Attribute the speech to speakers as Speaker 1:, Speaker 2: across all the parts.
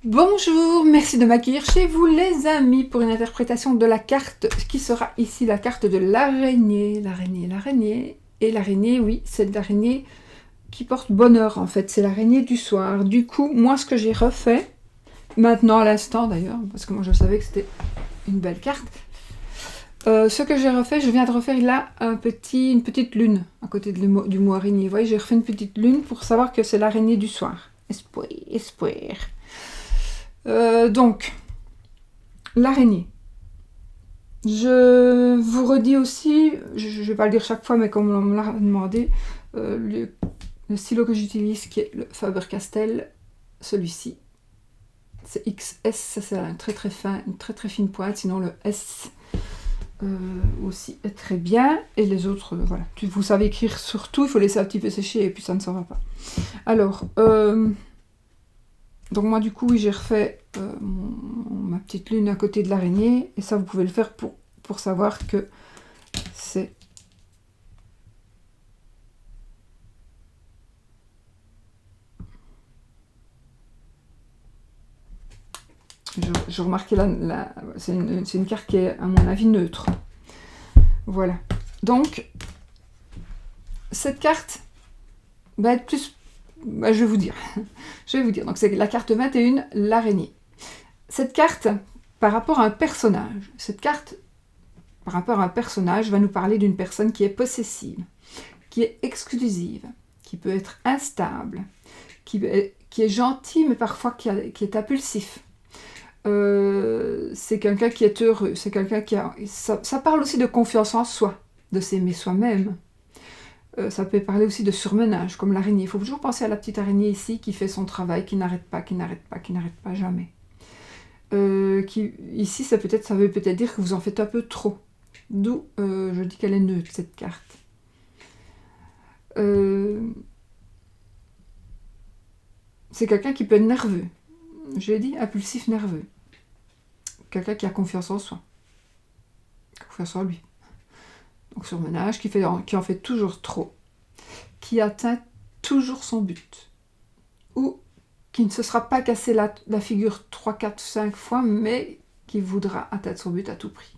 Speaker 1: Bonjour, merci de m'accueillir chez vous les amis pour une interprétation de la carte qui sera ici la carte de l'araignée. L'araignée. Et l'araignée, oui, c'est l'araignée qui porte bonheur en fait, c'est l'araignée du soir. Du coup, moi ce que j'ai refait, maintenant à l'instant d'ailleurs, parce que moi je savais que c'était une belle carte, ce que j'ai refait, je viens de refaire là une petite lune à côté du mot araignée. Vous voyez, j'ai refait une petite lune pour savoir que c'est l'araignée du soir. Espoir. Donc, l'araignée. Je vous redis aussi, je ne vais pas le dire chaque fois, mais comme on me l'a demandé, le stylo que j'utilise, qui est le Faber-Castell, celui-ci, c'est XS, ça c'est un très fin, une très fine pointe, sinon le S aussi est très bien, et les autres, voilà. Vous savez écrire surtout, il faut laisser un petit peu sécher, et puis ça ne s'en va pas. Alors, donc moi du coup oui, j'ai refait ma petite lune à côté de l'araignée, et ça vous pouvez le faire pour savoir que c'est je remarquais c'est une carte qui est à mon avis neutre. Voilà. Donc cette carte va être plus... je vais vous dire. Donc c'est la carte 21, l'araignée. Cette carte, par rapport à un personnage, va nous parler d'une personne qui est possessive, qui est exclusive, qui peut être instable, qui est gentil, mais parfois qui est impulsif. C'est quelqu'un qui est heureux, c'est quelqu'un qui a... Ça parle aussi de confiance en soi, de s'aimer soi-même. Ça peut parler aussi de surmenage, comme l'araignée. Il faut toujours penser à la petite araignée ici, qui fait son travail, qui n'arrête pas jamais. Ici, ça veut peut-être dire que vous en faites un peu trop. D'où je dis qu'elle est neutre, cette carte. C'est quelqu'un qui peut être nerveux. Je l'ai dit, impulsif, nerveux. Quelqu'un qui a confiance en soi. Confiance en lui. Donc surmenage, qui en fait toujours trop. Qui atteint toujours son but. Ou qui ne se sera pas cassé la figure 3, 4, 5 fois, mais qui voudra atteindre son but à tout prix.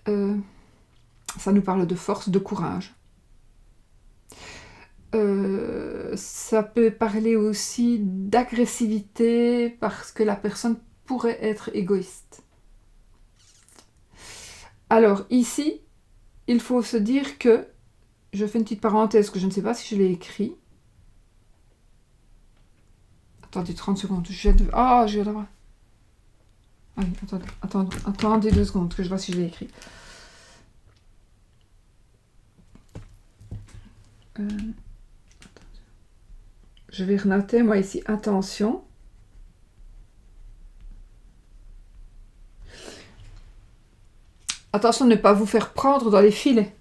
Speaker 1: Ça nous parle de force, de courage. Ça peut parler aussi d'agressivité parce que la personne pourrait être égoïste. Alors ici, il faut se dire que, je fais une petite parenthèse que je ne sais pas si je l'ai écrit. Attendez 30 secondes, je vais l'avoir. Ah oui, attendez 2 secondes que je vois si je l'ai écrit. Je vais renoter, moi ici, attention. Attention de ne pas vous faire prendre dans les filets.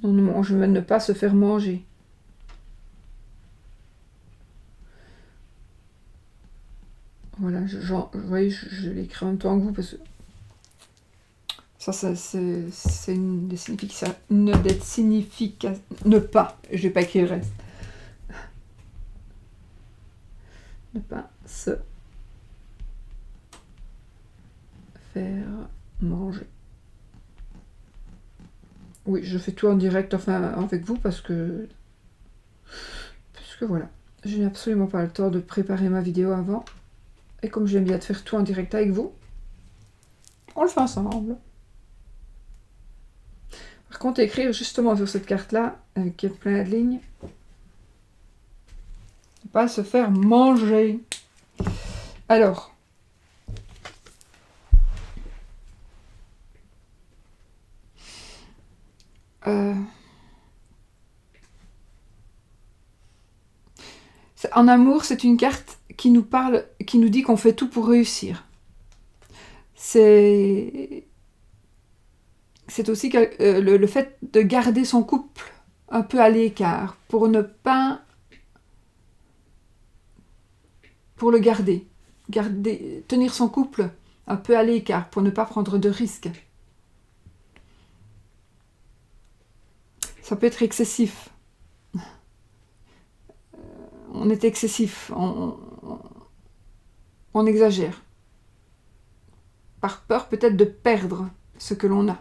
Speaker 1: Je vais ne pas se faire manger. Voilà, vous voyez, je l'écris en même temps que vous, parce que ça c'est une des significations. Ne pas, je vais pas écrire le reste. Ne pas se faire manger. Oui, je fais tout en direct, enfin avec vous, parce que voilà, je n'ai absolument pas le temps de préparer ma vidéo avant. Et comme j'aime bien de faire tout en direct avec vous, on le fait ensemble. Par contre, écrire justement sur cette carte-là, qui est plein de lignes, ne pas se faire manger. Alors, en amour, c'est une carte qui nous parle, qui nous dit qu'on fait tout pour réussir. C'est aussi le fait de garder son couple un peu à l'écart, pour le garder, tenir son couple un peu à l'écart, pour ne pas prendre de risques. Ça peut être excessif. on est excessif, on exagère. Par peur peut-être de perdre ce que l'on a.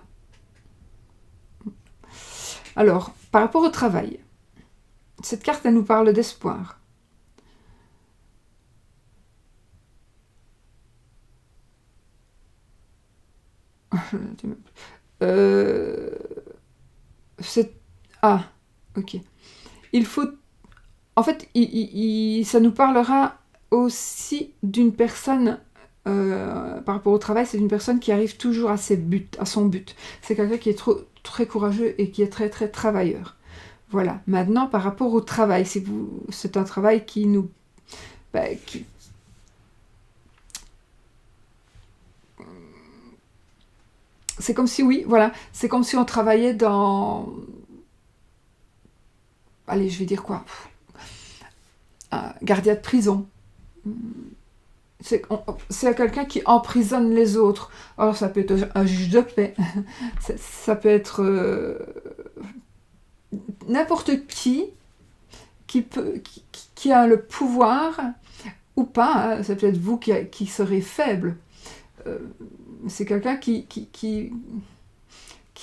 Speaker 1: Alors, par rapport au travail, cette carte, elle nous parle d'espoir. Ah, ok. Il faut... En fait, ça nous parlera aussi d'une personne, par rapport au travail, c'est une personne qui arrive toujours à son but. C'est quelqu'un qui est très courageux et qui est très très travailleur. Voilà. Maintenant, par rapport au travail, c'est un travail qui nous... c'est comme si, oui, voilà, c'est comme si on travaillait dans... Allez, je vais dire quoi? Un gardien de prison. C'est quelqu'un qui emprisonne les autres. Alors ça peut être un juge de paix, ça peut être n'importe qui a le pouvoir, ou pas, hein, c'est peut-être vous qui serez faible. C'est quelqu'un qui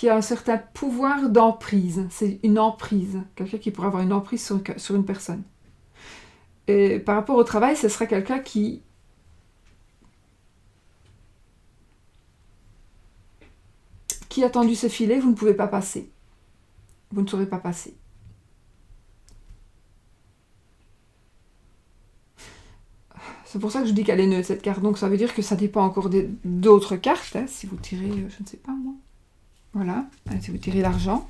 Speaker 1: a un certain pouvoir d'emprise. C'est une emprise. Quelqu'un qui pourrait avoir une emprise sur une personne. Et par rapport au travail, ce serait quelqu'un qui a tendu ce filet, vous ne pouvez pas passer. Vous ne saurez pas passer. C'est pour ça que je dis qu'elle est neutre, cette carte. Donc ça veut dire que ça dépend encore d'autres cartes. Hein, si vous tirez, je ne sais pas moi. Voilà. Si vous tirez l'argent,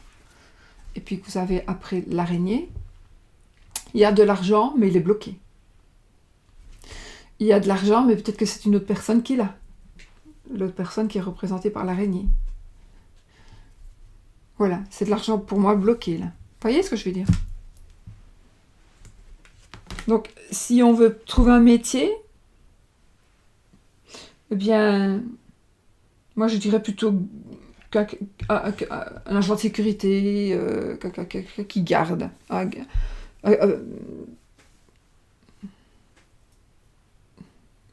Speaker 1: et puis que vous avez après l'araignée, il y a de l'argent, mais il est bloqué. Il y a de l'argent, mais peut-être que c'est une autre personne qui l'a. L'autre personne qui est représentée par l'araignée. Voilà, c'est de l'argent pour moi bloqué, là. Vous voyez ce que je veux dire? Donc, si on veut trouver un métier, eh bien, moi je dirais plutôt un agent de sécurité, quelqu'un qui garde. Je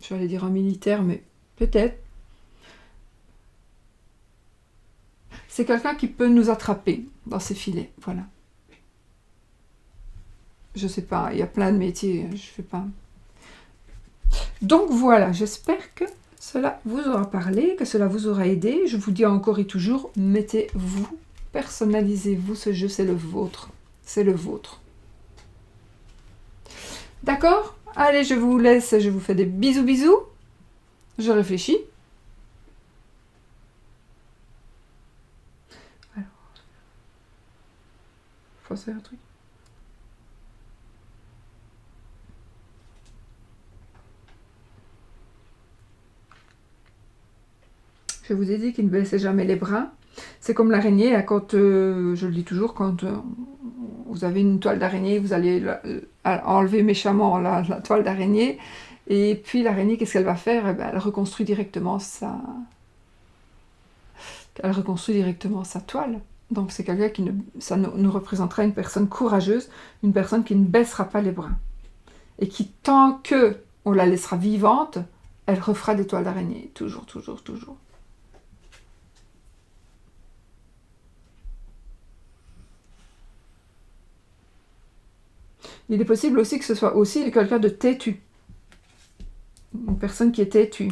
Speaker 1: vais aller dire un militaire, mais peut-être. C'est quelqu'un qui peut nous attraper dans ses filets, voilà. Je sais pas, il y a plein de métiers, je fais pas. Donc voilà, j'espère que cela vous aura parlé, que cela vous aura aidé. Je vous dis encore et toujours, mettez-vous, personnalisez-vous, ce jeu c'est le vôtre. C'est le vôtre. D'accord? Allez, je vous laisse, je vous fais des bisous bisous. Je réfléchis. Alors, faut faire un truc. Je vous ai dit qu'il ne baissait jamais les bras. C'est comme l'araignée, quand, je le dis toujours, quand vous avez une toile d'araignée, vous allez enlever méchamment la toile d'araignée, et puis l'araignée, qu'est-ce qu'elle va faire? Elle reconstruit directement sa toile. Donc c'est quelqu'un ça nous représentera une personne courageuse, une personne qui ne baissera pas les bras. Et qui, tant que on la laissera vivante, elle refera des toiles d'araignée. Toujours, toujours, toujours. Il est possible aussi que ce soit aussi quelqu'un de têtu. Une personne qui est têtue.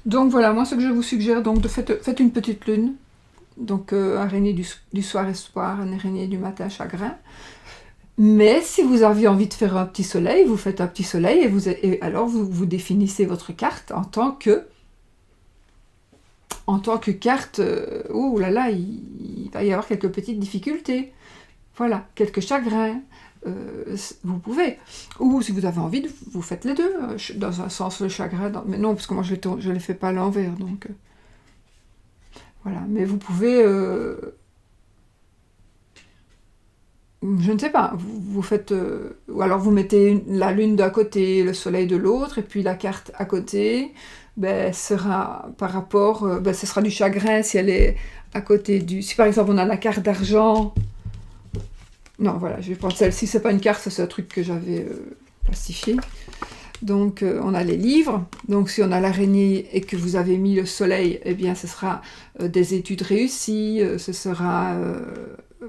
Speaker 1: Donc voilà, moi ce que je vous suggère, donc faites une petite lune. Donc araignée du soir espoir, araignée du matin chagrin. Mais si vous avez envie de faire un petit soleil, vous faites un petit soleil et alors vous définissez votre carte en tant que carte. Oh là là, il va y avoir quelques petites difficultés. Voilà, quelques chagrins. Vous pouvez. Ou si vous avez envie, vous faites les deux. Dans un sens, le chagrin. Mais non, parce que moi, je ne les fais pas à l'envers. Donc, Voilà, mais vous pouvez... je ne sais pas, vous faites... ou alors vous mettez la lune d'un côté, le soleil de l'autre, et puis la carte à côté, ben, sera par rapport... ben, ce sera du chagrin si elle est à côté du... Si par exemple on a la carte d'argent... Non, voilà, je vais prendre celle-ci, c'est pas une carte, c'est un truc que j'avais plastifié. Donc on a les livres, donc si on a l'araignée et que vous avez mis le soleil, eh bien ce sera des études réussies, ce sera...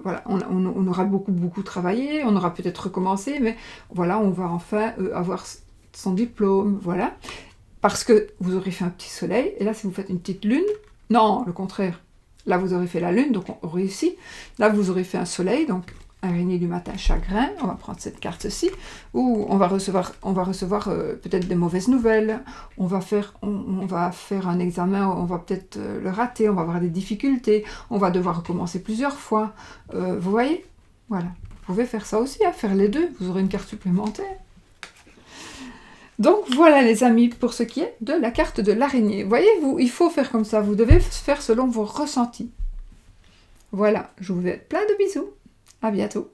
Speaker 1: voilà, on aura beaucoup travaillé, on aura peut-être recommencé, mais voilà, on va enfin avoir son diplôme, voilà. Parce que vous aurez fait un petit soleil, et là si vous faites une petite lune, non, le contraire. Là vous aurez fait la lune, donc on réussit. Là vous aurez fait un soleil, donc araignée du matin, chagrin, on va prendre cette carte-ci, où on va recevoir peut-être des mauvaises nouvelles, on va faire un examen, on va peut-être le rater, on va avoir des difficultés, on va devoir recommencer plusieurs fois. Vous voyez? Voilà. Vous pouvez faire ça aussi, faire les deux, vous aurez une carte supplémentaire. Donc voilà les amis, pour ce qui est de la carte de l'araignée. Vous voyez, il faut faire comme ça, vous devez faire selon vos ressentis. Voilà, je vous fais plein de bisous. À bientôt.